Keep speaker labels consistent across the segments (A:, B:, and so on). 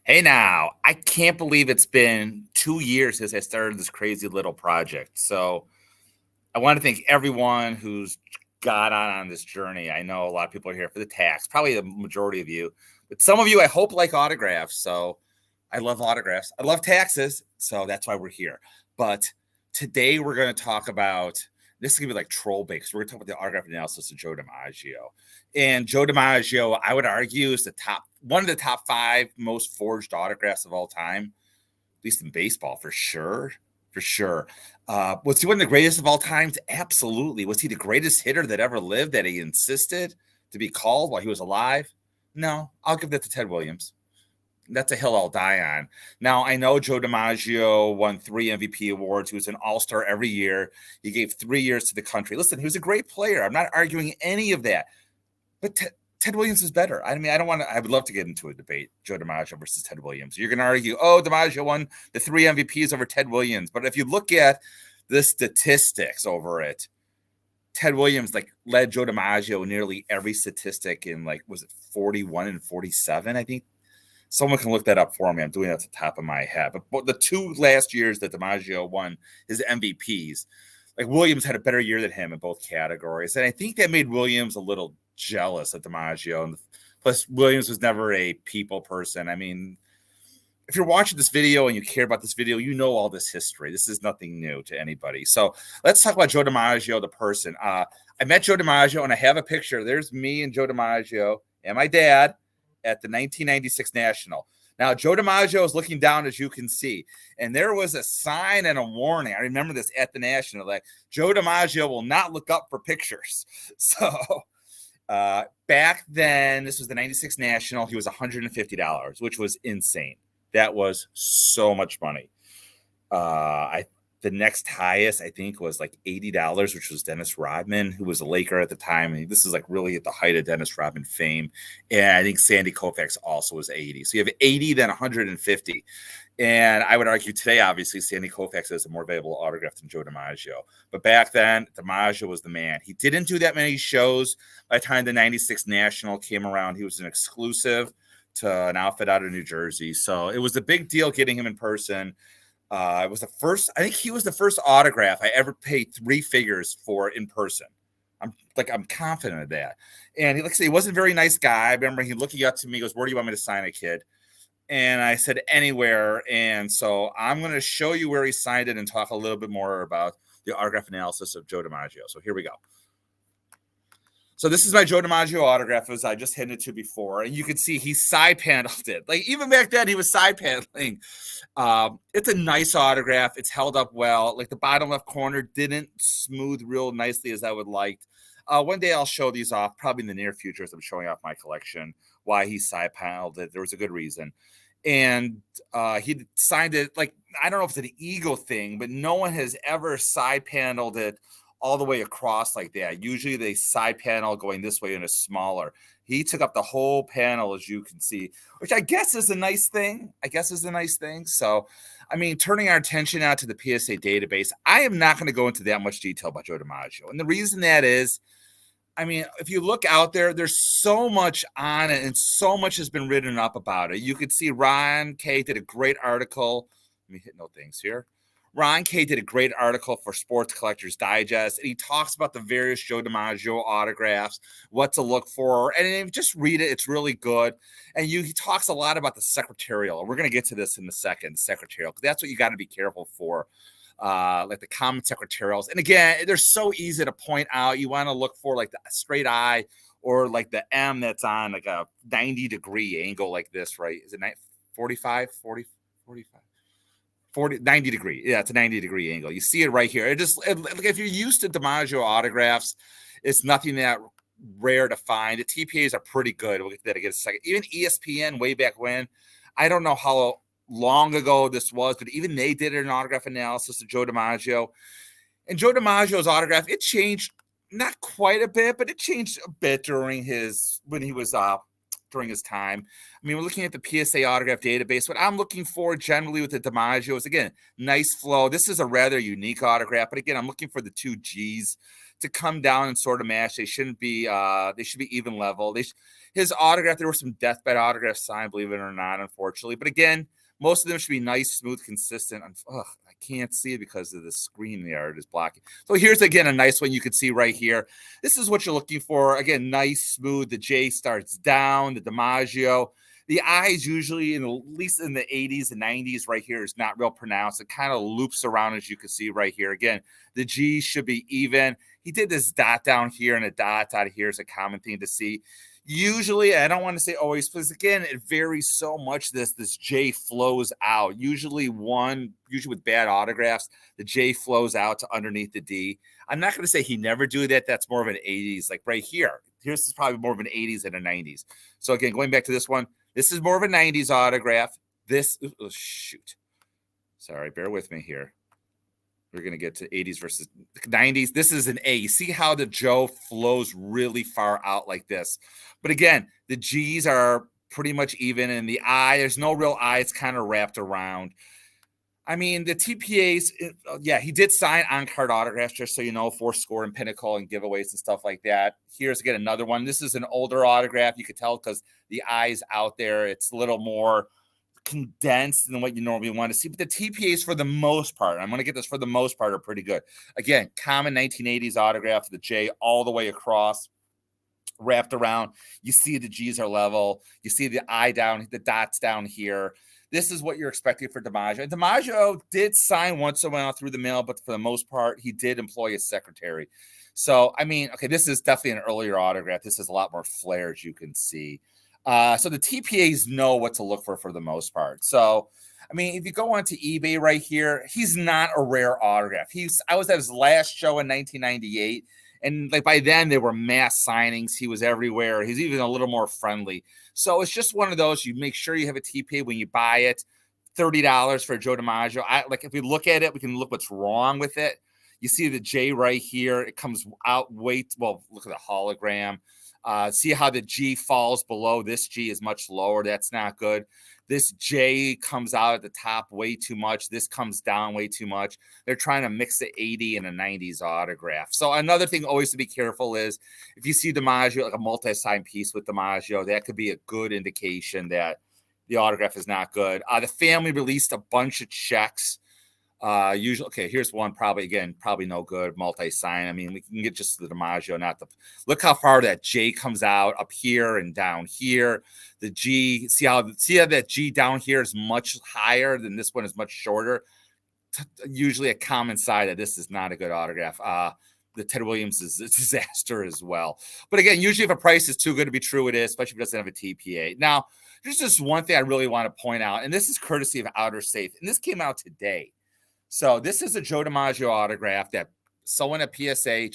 A: Hey now, I can't believe it's been 2 years since I started this crazy little project. So I want to thank everyone who's got on this journey. I know a lot of people are here for the tax, probably the majority of you, but some of you I hope like autographs. So I love autographs. I love taxes. So that's why we're here. But today we're going to talk about this is going to be like troll bait because we're going to talk about the autograph analysis of Joe DiMaggio. And Joe DiMaggio, I would argue, is one of the top 5 most forged autographs of all time, at least in baseball for sure. For sure. Was he one of the greatest of all times? Absolutely. Was he the greatest hitter that ever lived that he insisted to be called while he was alive? No, I'll give that to Ted Williams. That's a hill I'll die on. Now, I know Joe DiMaggio won 3 MVP awards. He was an all-star every year. He gave 3 years to the country. Listen, he was a great player. I'm not arguing any of that. But Ted Williams is better. I mean, I would love to get into a debate, Joe DiMaggio versus Ted Williams. You're going to argue, oh, DiMaggio won the 3 MVPs over Ted Williams. But if you look at the statistics over it, Ted Williams led Joe DiMaggio nearly every statistic in was it 41 and 47, I think. Someone can look that up for me. I'm doing it off the top of my head. But the 2 last years that DiMaggio won his MVPs, Williams had a better year than him in both categories. And I think that made Williams a little jealous of DiMaggio. And plus, Williams was never a people person. I mean, if you're watching this video and you care about this video, you know all this history. This is nothing new to anybody. So let's talk about Joe DiMaggio, the person. I met Joe DiMaggio, and I have a picture. There's me and Joe DiMaggio and my dad at the 1996 National. Now, Joe DiMaggio is looking down, as you can see, and there was a sign and a warning. I remember this at the National, Joe DiMaggio will not look up for pictures. So back then, this was the 96 National. He was $150, which was insane. That was so much money. The next highest, I think, was $80, which was Dennis Rodman, who was a Laker at the time. And this is really at the height of Dennis Rodman fame. And I think Sandy Koufax also was 80. So you have 80, then 150. And I would argue today, obviously, Sandy Koufax has a more valuable autograph than Joe DiMaggio. But back then, DiMaggio was the man. He didn't do that many shows. By the time the 96 National came around, he was an exclusive to an outfit out of New Jersey. So it was a big deal getting him in person. It was the first, I think he was the first autograph I ever paid 3 figures for in person. I'm confident of that. And he wasn't a very nice guy. I remember he looking up to me, he goes, "Where do you want me to sign it, kid?" And I said, "Anywhere." And so I'm going to show you where he signed it and talk a little bit more about the autograph analysis of Joe DiMaggio. So here we go. So this is my Joe DiMaggio autograph, as I just hinted to before. And you can see he side paneled it. Even back then, he was side paneling. It's a nice autograph. It's held up well. The bottom left corner didn't smooth real nicely as I would like. One day I'll show these off, probably in the near future as I'm showing off my collection, why he side paneled it. There was a good reason. And he signed it, I don't know if it's an ego thing, but no one has ever side paneled it all the way across like that. Usually they side panel going this way and it's smaller. He took up the whole panel, as you can see, which I guess is a nice thing. So, I mean, turning our attention now to the PSA database, I am not going to go into that much detail about Joe DiMaggio. And the reason that is, I mean, if you look out there, there's so much on it and so much has been written up about it. You could see Ron K did a great article. Let me hit no things here. Ron K did a great article for Sports Collectors Digest, and he talks about the various Joe DiMaggio autographs, what to look for, and just read it. It's really good. And he talks a lot about the secretarial. We're going to get to this in a second, secretarial, because that's what you got to be careful for, the common secretarials. And again, they're so easy to point out. You want to look for the straight eye or the M that's on a 90-degree angle like this, right? Is it 45? 90 degree. Yeah, it's a 90-degree angle. You see it right here. If you're used to DiMaggio autographs, it's nothing that rare to find. The TPAs are pretty good. We'll get to that in a second. Even ESPN way back when, I don't know how long ago this was, but even they did an autograph analysis of Joe DiMaggio. And Joe DiMaggio's autograph, it changed not quite a bit, but it changed a bit during his time. I mean, we're looking at the PSA autograph database. What I'm looking for generally with the DiMaggio is, again, nice flow. This is a rather unique autograph, but again, I'm looking for the 2 Gs to come down and sort of match. They shouldn't be. They should be even level. His autograph, there were some deathbed autographs signed, believe it or not, unfortunately. But again, most of them should be nice, smooth, consistent. Ugh, I can't see it because of the screen there. It is blocking. So here's, again, a nice one you can see right here. This is what you're looking for. Again, nice, smooth. The J starts down. The DiMaggio. The I is usually, at least in the 80s and 90s right here, is not real pronounced. It kind of loops around, as you can see right here. Again, the G should be even. He did this dot down here and a dot out of here is a common thing to see. Usually, I don't want to say always, because again, it varies so much. This J flows out. Usually with bad autographs, the J flows out to underneath the D. I'm not going to say he never do that. That's more of an 80s, like right here. Here's is probably more of an 80s than a 90s. So again, going back to this one, this is more of a 90s autograph. This, oh, shoot. Sorry, bear with me here. We're going to get to 80s versus 90s. This is an A. You see how the Joe flows really far out like this. But again, the G's are pretty much even. And the I, there's no real I. It's kind of wrapped around. I mean, the TPAs, yeah, he did sign on-card autographs, just so you know, for Score and Pinnacle and giveaways and stuff like that. Here's, again, another one. This is an older autograph. You could tell because the I's out there. It's a little more condensed than what you normally want to see. But the TPAs, for the most part, I'm going to get this, for the most part, are pretty good. Again, common 1980s autograph, the J all the way across, wrapped around. You see the G's are level. You see the I down, the dots down here. This is what you're expecting for DiMaggio. DiMaggio did sign once in a while through the mail, but for the most part, he did employ a secretary. So, I mean, okay, this is definitely an earlier autograph. This is a lot more flair, as you can see. So the TPAs know what to look for the most part. So, I mean, if you go onto eBay right here, he's not a rare autograph. I was at his last show in 1998. And like by then, there were mass signings. He was everywhere. He's even a little more friendly. So it's just one of those. You make sure you have a TPA when you buy it. $30 for Joe DiMaggio. If we look at it, we can look what's wrong with it. You see the J right here. It comes out look at the hologram. See how the G falls below. This G is much lower. That's not good. This J comes out at the top way too much. This comes down way too much. They're trying to mix the 80 and a 90s autograph. So another thing always to be careful is if you see DiMaggio, like a multi-sign piece with DiMaggio, that could be a good indication that the autograph is not good. The family released a bunch of checks. Usually, okay, here's one probably no good, multi-sign. I mean, we can get just the DiMaggio, look how far that J comes out up here and down here. The G, see how that G down here is much higher than this one is much shorter. Usually a common side that this is not a good autograph. The Ted Williams is a disaster as well. But again, usually if a price is too good to be true, it is, especially if it doesn't have a TPA. Now, there's just one thing I really want to point out, and this is courtesy of Outer Safe, and this came out today. So this is a Joe DiMaggio autograph that someone at PSA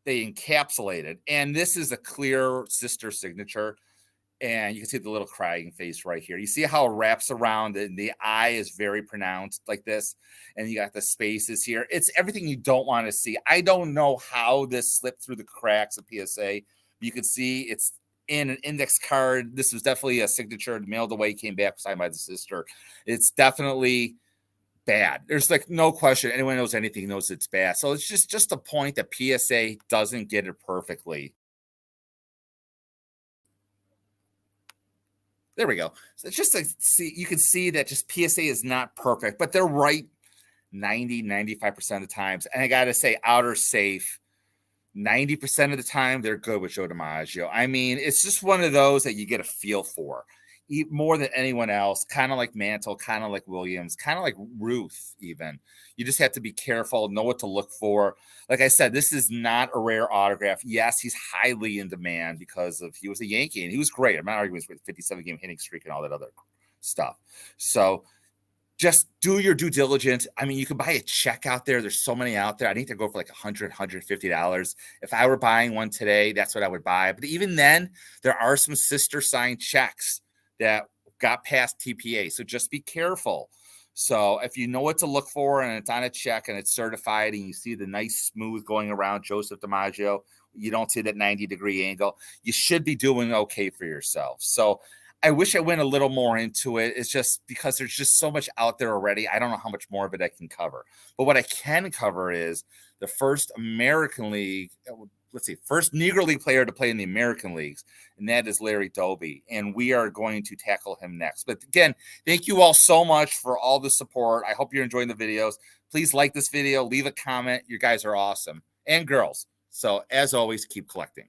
A: they encapsulated. And this is a clear sister signature. And you can see the little crying face right here. You see how it wraps around and the I is very pronounced like this. And you got the spaces here. It's everything you don't want to see. I don't know how this slipped through the cracks of PSA. You can see it's in an index card. This was definitely a signature mailed away, came back signed by the sister. It's definitely bad. There's like no question. Anyone knows anything knows it's bad. So it's just a point that PSA doesn't get it perfectly. There we go. So it's just like, you can see that just PSA is not perfect, but they're right 95% of the times. And I got to say, Outer Safe, 90% of the time, they're good with Joe DiMaggio. I mean, it's just one of those that you get a feel for more than anyone else, kind of like Mantle, kind of like Williams, kind of like Ruth even. You just have to be careful, know what to look for. Like I said, this is not a rare autograph. Yes, he's highly in demand because he was a Yankee, and he was great. I'm not arguing with 57-game hitting streak and all that other stuff. So just do your due diligence. I mean, you can buy a check out there. There's so many out there. I think they go for like $100, $150. If I were buying one today, that's what I would buy. But even then, there are some sister signed checks that got past TPA. So just be careful. So if you know what to look for and it's on a check and it's certified and you see the nice smooth going around Joseph DiMaggio, you don't see that 90-degree angle, you should be doing okay for yourself. So I wish I went a little more into it. It's just because there's just so much out there already. I don't know how much more of it I can cover. But what I can cover is the first American League let's see, first Negro League player to play in the American leagues, and that is Larry Doby. And we are going to tackle him next. But again, thank you all so much for all the support. I hope you're enjoying the videos. Please like this video, leave a comment. You guys are awesome, and girls. So as always, keep collecting.